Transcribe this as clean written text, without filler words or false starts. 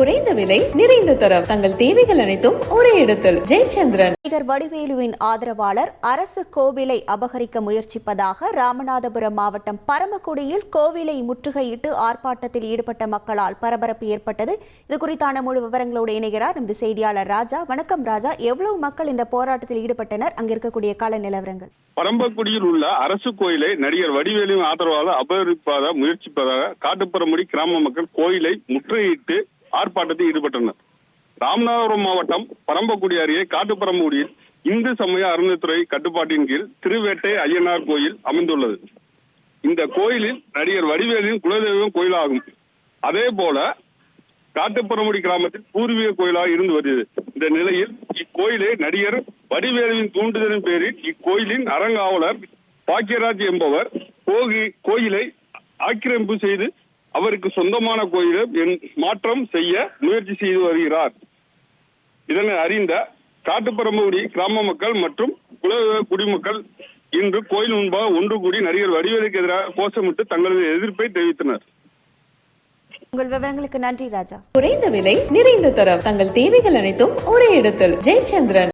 குறைந்த விலை நிறைந்த தரம் தங்கள் தேவைகள் அனைத்தும் ஒரே இடத்தில். ஜெயச்சந்திரன். நடிகர் வடிவேலுவின் ஆதரவாளர் அரசு கோவிலை அபகரிக்க முயற்சிப்பதாக ராமநாதபுரம் மாவட்டம் பரமக்குடியில் கோவிலை முற்றுகையிட்டு ஆர்ப்பாட்டத்தில் ஈடுபட்ட மக்களால் பரபரப்பு ஏற்பட்டது. இது குறித்தான முழு விவரங்களோடு இணைகிறார் நமது செய்தியாளர் ராஜா. வணக்கம் ராஜா, எவ்வளவு மக்கள் இந்த போராட்டத்தில் ஈடுபட்டனர்? அங்க இருக்கக்கூடிய கள நிலவரங்கள். பரம்பக்குடியில் உள்ள அரசு கோயிலை நடிகர் வடிவேலுவின் ஆதரவாளர் அபகரிப்பதாக முயற்சிப்பதாக காட்டுப்பரம்புடி கிராம மக்கள் கோயிலை முற்றுகையிட்டு ஆர்ப்பாட்டத்தில் ஈடுபட்டனர். ராமநாதபுரம் மாவட்டம் பரம்பக்குடி அருகே காட்டுப்பரம்புடியில் இந்து சமய அறநிலையத்துறை கட்டுப்பாட்டின் கீழ் திருவேட்டை ஐயனார் கோயில் அமைந்துள்ளது. இந்த கோயிலில் நடிகர் வடிவேலின் குலதெய்வம் கோயிலாகும். அதே போல காட்டுப்பரம்புடி கிராமத்தில் பூர்வீக கோயிலாக இருந்து வருகிறது. இந்த நிலையில் இக்கோயிலை நடிகர் வடிவேலுவின் தூண்டுதலின் பேரில் இக்கோயிலின் அறங்காவலர் பாக்கியராஜ் என்பவர் கோயிலை ஆக்கிரமிப்பு செய்து அவருக்கு சொந்தமான கோயிலை மாற்றம் செய்ய முயற்சி செய்து வருகிறார். இதனை அறிந்த காட்டுப்பரம்புடி கிராம மக்கள் மற்றும் குடிமக்கள் இன்று கோயில் முன்பாக ஒன்று கூடி நடிகர் வடிவேலுக்கு எதிராக கோஷமிட்டு தங்களது எதிர்ப்பை தெரிவித்தனர். உங்கள் விவரங்களுக்கு நன்றி ராஜா. குறைந்த விலை நிறைந்த தரம் தங்கள் தேவைகள் அனைத்தும் ஒரே இடத்தில். ஜெயச்சந்திரன்.